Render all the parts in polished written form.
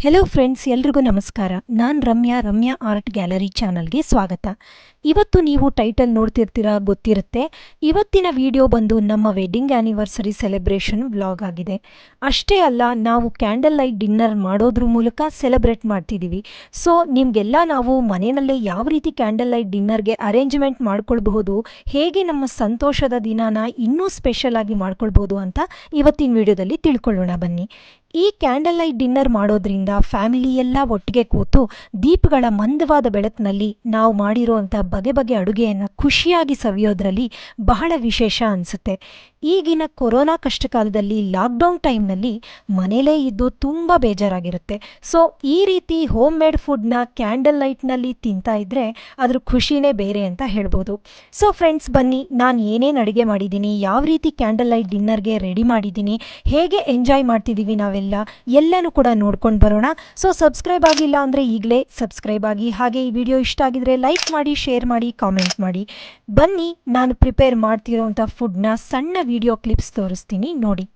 Hello friends, ಎಲ್ರಿಗೂ ನಮಸ್ಕಾರ. ನಾನು ರಮ್ಯಾ ಆರ್ಟ್ ಗ್ಯಾಲರಿ ಚಾನಲ್ಗೆ ಸ್ವಾಗತ. ಇವತ್ತು ನೀವು ಟೈಟಲ್ ನೋಡ್ತಿರ್ತೀರಾ, ಗೊತ್ತಿರುತ್ತೆ. ಇವತ್ತಿನ ವಿಡಿಯೋ ಬಂದು ನಮ್ಮ ವೆಡ್ಡಿಂಗ್ ಆ್ಯನಿವರ್ಸರಿ ಸೆಲೆಬ್ರೇಷನ್ ವ್ಲಾಗ್ ಆಗಿದೆ. ಅಷ್ಟೇ ಅಲ್ಲ, ನಾವು ಕ್ಯಾಂಡಲ್ ಲೈಟ್ ಡಿನ್ನರ್ ಮಾಡೋದ್ರ ಮೂಲಕ ಸೆಲೆಬ್ರೇಟ್ ಮಾಡ್ತಿದ್ದೀವಿ. ಸೊ ನಿಮಗೆಲ್ಲ ನಾವು ಮನೆಯಲ್ಲೇ ಯಾವ ರೀತಿ ಕ್ಯಾಂಡಲ್ ಲೈಟ್ ಡಿನ್ನರ್ಗೆ ಅರೇಂಜ್ಮೆಂಟ್ ಮಾಡ್ಕೊಳ್ಬಹುದು, ಹೇಗೆ ನಮ್ಮ ಸಂತೋಷದ ದಿನಾನ ಇನ್ನೂ ಸ್ಪೆಷಲ್ ಆಗಿ ಮಾಡ್ಕೊಳ್ಬೋದು ಅಂತ ಇವತ್ತಿನ ವಿಡಿಯೋದಲ್ಲಿ ತಿಳ್ಕೊಳ್ಳೋಣ ಬನ್ನಿ. ಈ ಕ್ಯಾಂಡಲ್ ಲೈಟ್ ಡಿನ್ನರ್ ಮಾಡೋದ್ರಿಂದ ಫ್ಯಾಮಿಲಿ ಎಲ್ಲ ಒಟ್ಟಿಗೆ ಕೂತು ದೀಪಗಳ ಮಂದವಾದ ಬೆಳಕಿನಲ್ಲಿ ನಾವು ಮಾಡಿರೋಂಥ ಬಗೆ ಬಗೆ ಅಡುಗೆಯನ್ನು ಖುಷಿಯಾಗಿ ಸವಿಯೋದ್ರಲ್ಲಿ ಬಹಳ ವಿಶೇಷ ಅನಿಸುತ್ತೆ. ಈಗಿನ ಕೊರೋನಾ ಕಷ್ಟಕಾಲದಲ್ಲಿ ಲಾಕ್ಡೌನ್ ಟೈಮ್ನಲ್ಲಿ ಮನೇಲೇ ಇದ್ದು ತುಂಬ ಬೇಜಾರಾಗಿರುತ್ತೆ. ಸೊ ಈ ರೀತಿ ಹೋಮ್ ಮೇಡ್ ಫುಡ್ನ ಕ್ಯಾಂಡಲ್ ಲೈಟ್ನಲ್ಲಿ ತಿಂತಾ ಇದ್ದರೆ ಅದ್ರ ಖುಷಿನೇ ಬೇರೆ ಅಂತ ಹೇಳ್ಬೋದು. ಸೊ ಫ್ರೆಂಡ್ಸ್, ಬನ್ನಿ ನಾನು ಏನೇನು ಅಡುಗೆ ಮಾಡಿದ್ದೀನಿ, ಯಾವ ರೀತಿ ಕ್ಯಾಂಡಲ್ ಲೈಟ್ ಡಿನ್ನರ್ಗೆ ರೆಡಿ ಮಾಡಿದ್ದೀನಿ, ಹೇಗೆ ಎಂಜಾಯ್ ಮಾಡ್ತಿದ್ದೀವಿ ನಾವೆಲ್ಲ, ಎಲ್ಲನೂ ಕೂಡ ನೋಡ್ಕೊಂಡು ಬರೋಣ. ಸೊ ಸಬ್ಸ್ಕ್ರೈಬ್ ಆಗಿಲ್ಲ ಅಂದರೆ ಈಗಲೇ ಸಬ್ಸ್ಕ್ರೈಬ್ ಆಗಿ, ಹಾಗೆ ಈ ವಿಡಿಯೋ ಇಷ್ಟ ಆಗಿದ್ರೆ ಲೈಕ್ ಮಾಡಿ, ಶೇರ್ ಮಾಡಿ, ಕಾಮೆಂಟ್ ಮಾಡಿ. ಬನ್ನಿ ನಾನು ಪ್ರಿಪೇರ್ ಮಾಡ್ತಿರೋಂಥ ಫುಡ್ನ ಸಣ್ಣ ವಿಡಿಯೋ ಕ್ಲಿಪ್ಸ್ ತೋರಿಸ್ತೀನಿ, ನೋಡಿ.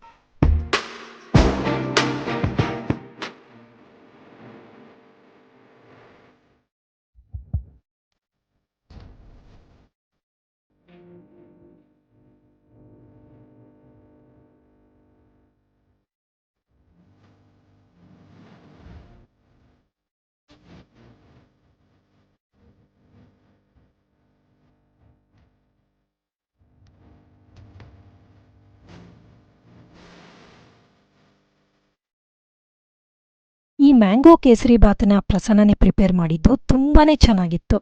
ಈ ಮ್ಯಾಂಗೋ ಕೇಸರಿ ಬಾತನ್ನ ಪ್ರಸನ್ನನೇ ಪ್ರಿಪೇರ್ ಮಾಡಿದ್ದು, ತುಂಬಾ ಚೆನ್ನಾಗಿತ್ತು.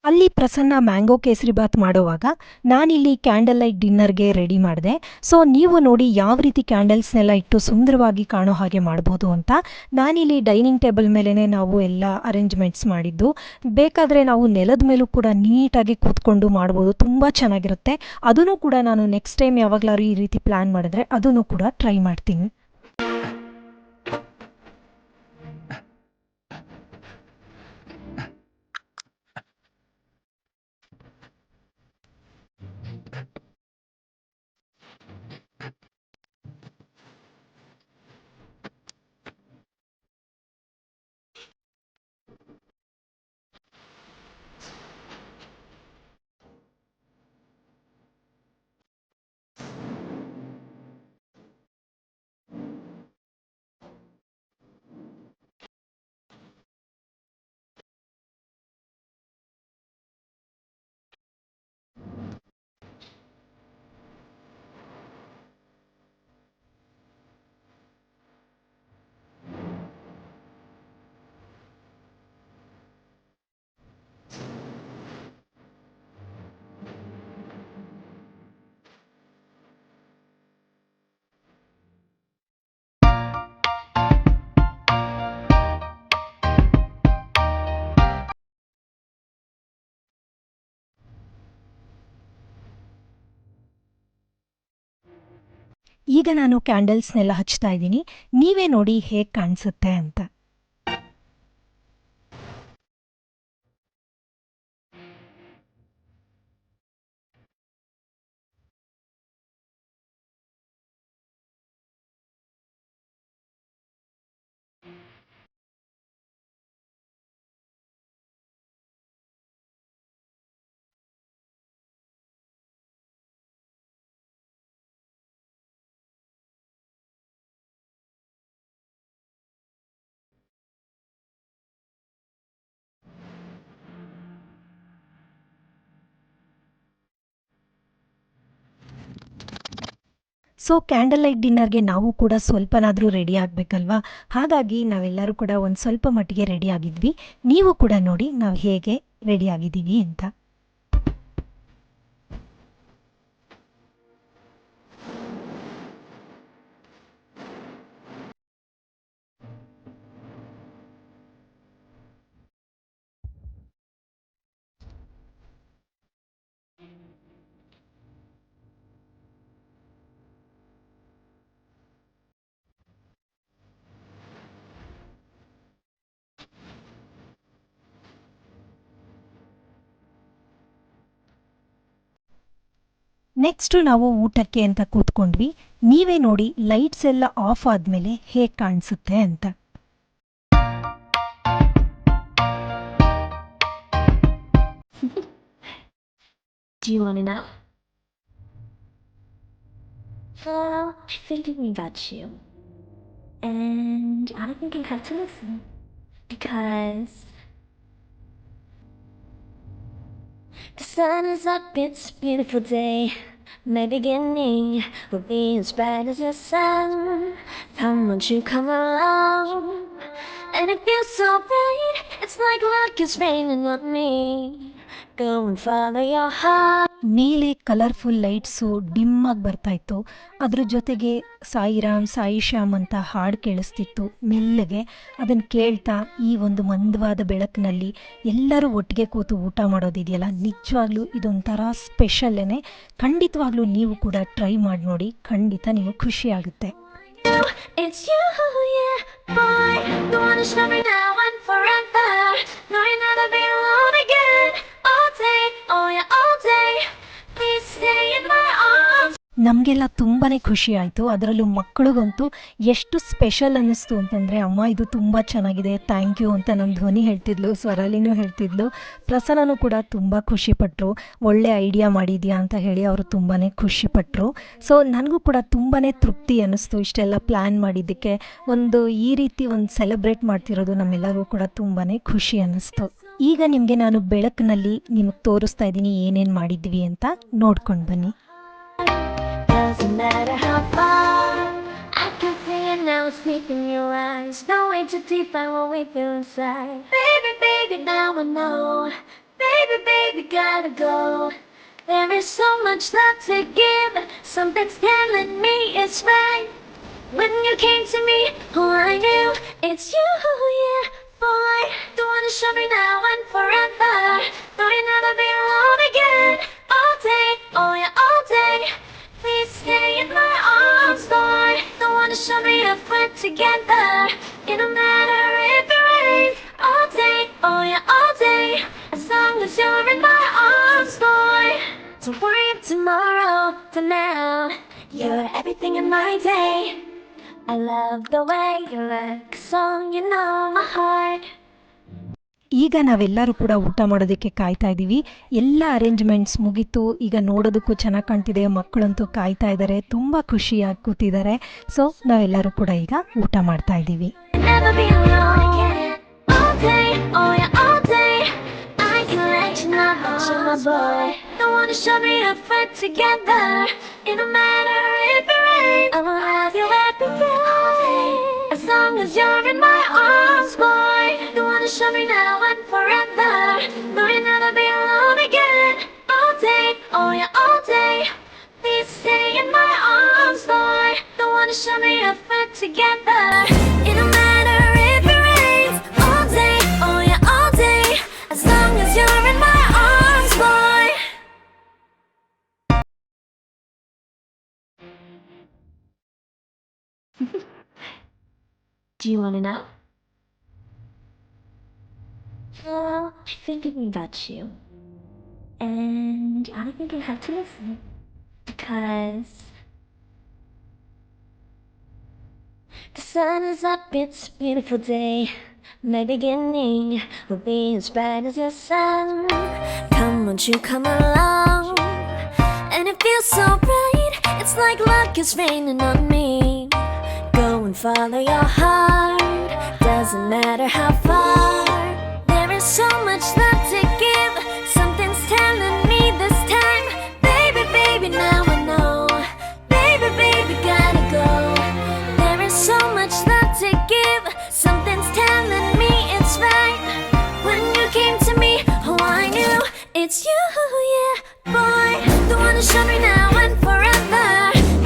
ಅಲ್ಲಿ ಪ್ರಸನ್ನ ಮ್ಯಾಂಗೋ ಕೇಸರಿ ಬಾತ್ ಮಾಡುವಾಗ ನಾನಿಲ್ಲಿ ಕ್ಯಾಂಡಲ್ ಲೈಟ್ ಡಿನ್ನರ್ಗೆ ರೆಡಿ ಮಾಡಿದೆ. ಸೊ ನೀವು ನೋಡಿ ಯಾವ ರೀತಿ ಕ್ಯಾಂಡಲ್ಸ್ನೆಲ್ಲ ಇಟ್ಟು ಸುಂದರವಾಗಿ ಕಾಣೋ ಹಾಗೆ ಮಾಡ್ಬೋದು ಅಂತ. ನಾನಿಲ್ಲಿ ಡೈನಿಂಗ್ ಟೇಬಲ್ ಮೇಲೇ ನಾವು ಎಲ್ಲ ಅರೇಂಜ್ಮೆಂಟ್ಸ್ ಮಾಡಿದ್ದು. ಬೇಕಾದರೆ ನಾವು ನೆಲದ ಮೇಲೂ ಕೂಡ ನೀಟಾಗಿ ಕೂತ್ಕೊಂಡು ಮಾಡ್ಬೋದು, ತುಂಬ ಚೆನ್ನಾಗಿರುತ್ತೆ. ಅದನ್ನು ಕೂಡ ನಾನು ನೆಕ್ಸ್ಟ್ ಟೈಮ್ ಯಾವಾಗಲಾದ್ರು ಈ ರೀತಿ ಪ್ಲ್ಯಾನ್ ಮಾಡಿದ್ರೆ ಅದನ್ನು ಕೂಡ ಟ್ರೈ ಮಾಡ್ತೀನಿ. ಈಗ ನಾನು ಕ್ಯಾಂಡಲ್ಸ್ನೆಲ್ಲ ಹಚ್ತಾ ಇದ್ದೀನಿ, ನೀವೇ ನೋಡಿ ಹೇಗೆ ಕಾಣಿಸುತ್ತೆ ಅಂತ. ಸೊ ಕ್ಯಾಂಡಲ್ ಲೈಟ್ ಡಿನ್ನರ್ಗೆ ನಾವು ಕೂಡ ಸ್ವಲ್ಪನಾದರೂ ರೆಡಿ ಆಗಬೇಕಲ್ವಾ. ಹಾಗಾಗಿ ನಾವೆಲ್ಲರೂ ಕೂಡ ಒಂದು ಸ್ವಲ್ಪ ಮಟ್ಟಿಗೆ ರೆಡಿ ಆಗಿದ್ವಿ. ನೀವು ಕೂಡ ನೋಡಿ ನಾವು ಹೇಗೆ ರೆಡಿ ಆಗಿದ್ದೀವಿ ಅಂತ. ನೆಕ್ಸ್ಟು ನಾವು ಊಟಕ್ಕೆ ಅಂತ ಕೂತ್ಕೊಂಡ್ವಿ. ನೀವೇ ನೋಡಿ ಲೈಟ್ಸ್ ಎಲ್ಲ ಆಫ್ ಆದಮೇಲೆ ಹೇಗೆ ಕಾಣಿಸುತ್ತೆ ಅಂತ. Do you want to know? Well, I'm thinking about you. And I think you have to listen. Because the sun is up, it's a beautiful day. My beginning will be as bright as the sun. Come, won't you come along? And it feels so bright, it's like luck is raining on me. Go and follow your heart. ನೀಲಿ colourful lights ಡಿಮ್ಮಾಗಿ ಬರ್ತಾಯಿತ್ತು. ಅದ್ರ ಜೊತೆಗೆ ಸಾಯಿರಾಮ್ ಸಾಯಿಶ್ಯಾಮ್ ಅಂತ ಹಾಡು ಕೇಳಿಸ್ತಿತ್ತು ಮೆಲ್ಲಗೆ. ಅದನ್ನು ಕೇಳ್ತಾ ಈ ಒಂದು ಮಂದವಾದ ಬೆಳಕಿನಲ್ಲಿ ಎಲ್ಲರೂ ಒಟ್ಟಿಗೆ ಕೂತು ಊಟ ಮಾಡೋದಿದೆಯಲ್ಲ, ನಿಜವಾಗ್ಲೂ ಇದೊಂಥರ ಸ್ಪೆಷಲ್ಲೇನೆ. ಖಂಡಿತವಾಗ್ಲೂ ನೀವು ಕೂಡ ಟ್ರೈ ಮಾಡಿ ನೋಡಿ, ಖಂಡಿತ ನಿಮಗೆ ಖುಷಿ ಆಗುತ್ತೆ. It's you, yeah, boy. The one who's me now and forever. No, you'll never be alone again. All day, oh yeah, all day. Please stay in my arms. ನಮಗೆಲ್ಲ ತುಂಬಾ ಖುಷಿ ಆಯಿತು. ಅದರಲ್ಲೂ ಮಕ್ಕಳಿಗಂತೂ ಎಷ್ಟು ಸ್ಪೆಷಲ್ ಅನ್ನಿಸ್ತು ಅಂತಂದರೆ, ಅಮ್ಮ ಇದು ತುಂಬ ಚೆನ್ನಾಗಿದೆ, ಥ್ಯಾಂಕ್ ಯು ಅಂತ ನಮ್ಮ ಧ್ವನಿ ಹೇಳ್ತಿದ್ಲು, ಸ್ವರಾಲಿನೂ ಹೇಳ್ತಿದ್ಲು, ಪ್ರಸನ್ನನೂ ಕೂಡ ತುಂಬ ಖುಷಿಪಟ್ಟರು. ಒಳ್ಳೆ ಐಡಿಯಾ ಮಾಡಿದ್ಯಾ ಅಂತ ಹೇಳಿ ಅವರು ತುಂಬಾ ಖುಷಿಪಟ್ಟರು. ಸೊ ನನಗೂ ಕೂಡ ತುಂಬಾ ತೃಪ್ತಿ ಅನ್ನಿಸ್ತು ಇಷ್ಟೆಲ್ಲ ಪ್ಲ್ಯಾನ್ ಮಾಡಿದ್ದಕ್ಕೆ. ಒಂದು ಈ ರೀತಿ ಒಂದು ಸೆಲೆಬ್ರೇಟ್ ಮಾಡ್ತಿರೋದು ನಮ್ಮೆಲ್ಲರಿಗೂ ಕೂಡ ತುಂಬಾ ಖುಷಿ ಅನ್ನಿಸ್ತು. ಈಗ ನಿಮಗೆ ನಾನು ಬೆಳಕಿನಲ್ಲಿ ನಿಮಗೆ ತೋರಿಸ್ತಾ ಇದ್ದೀನಿ ಏನೇನು ಮಾಡಿದ್ವಿ ಅಂತ, ನೋಡ್ಕೊಂಡು ಬನ್ನಿ. Doesn't matter how far, I can see it now, it's deep in your eyes. No way too deep, I what we feel inside. Baby, baby, now I know. Baby, baby, gotta go. There is so much love to give. Something's telling me it's right. When you came to me, oh I knew it's you, yeah, boy. The one to show me now and forever. No, you'll never be alone again. All day, oh yeah, all day. Please stay in my arms, boy. The one to show me if we're together. It don't matter if it rains. All day, oh yeah, all day. As long as you're in my arms, boy. Don't worry about tomorrow. For now, you're everything in my day. I love the way you like a song, you know my heart. ಈಗ ನಾವೆಲ್ಲರೂ ಕೂಡ ಊಟ ಮಾಡೋದಕ್ಕೆ ಕಾಯ್ತಾ ಇದ್ದೀವಿ. ಎಲ್ಲ arrangements ಮುಗೀತು. ಈಗ ನೋಡೋದಕ್ಕೂ ಚೆನ್ನಾಗಿ ಕಾಣ್ತಿದೆ. ಮಕ್ಕಳಂತೂ ಕಾಯ್ತಾ ಇದ್ದಾರೆ, ತುಂಬ ಖುಷಿಯಾಗಿ ಕೂತಿದ್ದಾರೆ. ಸೊ ನಾವೆಲ್ಲರೂ ಕೂಡ ಈಗ ಊಟ ಮಾಡ್ತಾ ಇದ್ದೀವಿ. Never be alone again. All day, oh yeah, all day. I can let you know how you're my boy. The one to show me if we're together. It don't matter if it rains. I will have you every day. As long as you're in my arms, boy. The one to show me now and forever. No, you'll never be alone again. All day, oh yeah, all day. Please stay in my arms, boy. The one to show me if we're together. It don't matter if it rains. All day, oh yeah, all day. As long as you're in my arms, boy. Do you want to know? Well, I'm thinking about you. And I think you have to listen. Because the sun is up, it's a beautiful day. My beginning will be as bright as the sun. Come, won't you come along? And it feels so bright, it's like luck is raining on me. Go and follow your heart, doesn't matter how far. There is so much love to give, something's telling me this time. Baby, baby, now I know. Baby, baby, gotta go. There is so much love to give, something's telling me it's right. When you came to me, oh I knew it's you, yeah, boy. The one to show me now and forever.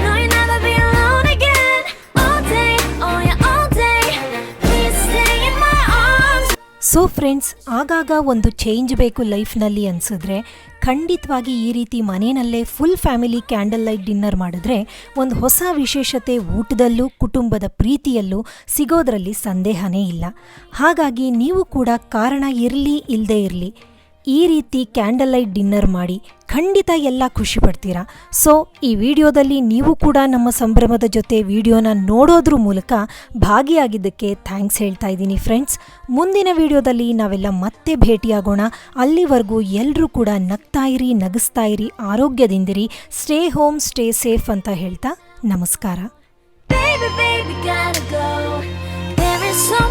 No, you'll never be alone again. All day, oh yeah, all day. Please stay in my arms. So friends, ಆಗಾಗ ಒಂದು change ಬೇಕು ಲೈಫ್ನಲ್ಲಿ ಅನಿಸಿದ್ರೆ ಖಂಡಿತವಾಗಿ ಈ ರೀತಿ ಮನೆಯಲ್ಲೇ full family candle light dinner ಮಾಡಿದ್ರೆ ಒಂದು ಹೊಸ ವಿಶೇಷತೆ ಊಟದಲ್ಲೂ ಕುಟುಂಬದ ಪ್ರೀತಿಯಲ್ಲೂ ಸಿಗೋದ್ರಲ್ಲಿ ಸಂದೇಹನೇ ಇಲ್ಲ. ಹಾಗಾಗಿ ನೀವು ಕೂಡ ಕಾರಣ ಇರಲಿ ಇಲ್ಲದೇ ಇರಲಿ ಈ ರೀತಿ ಕ್ಯಾಂಡಲ್ ಲೈಟ್ ಡಿನ್ನರ್ ಮಾಡಿ ಖಂಡಿತ ಎಲ್ಲ ಖುಷಿ ಪಡ್ತೀರಾ. ಸೊ ಈ ವಿಡಿಯೋದಲ್ಲಿ ನೀವು ಕೂಡ ನಮ್ಮ ಸಂಭ್ರಮದ ಜೊತೆ ವಿಡಿಯೋನ ನೋಡೋದ್ರ ಮೂಲಕ ಭಾಗಿಯಾಗಿದ್ದಕ್ಕೆ ಥ್ಯಾಂಕ್ಸ್ ಹೇಳ್ತಾ ಇದ್ದೀನಿ ಫ್ರೆಂಡ್ಸ್. ಮುಂದಿನ ವಿಡಿಯೋದಲ್ಲಿ ನಾವೆಲ್ಲ ಮತ್ತೆ ಭೇಟಿಯಾಗೋಣ. ಅಲ್ಲಿವರೆಗೂ ಎಲ್ಲರೂ ಕೂಡ ನಗ್ತಾ ಇರಿ, ನಗಿಸ್ತಾ ಇರಿ, ಆರೋಗ್ಯದಿಂದಿರಿ, ಸ್ಟೇ ಹೋಮ್ ಸ್ಟೇ ಸೇಫ್ ಅಂತ ಹೇಳ್ತಾ ನಮಸ್ಕಾರ. Baby, baby, gotta go. There is so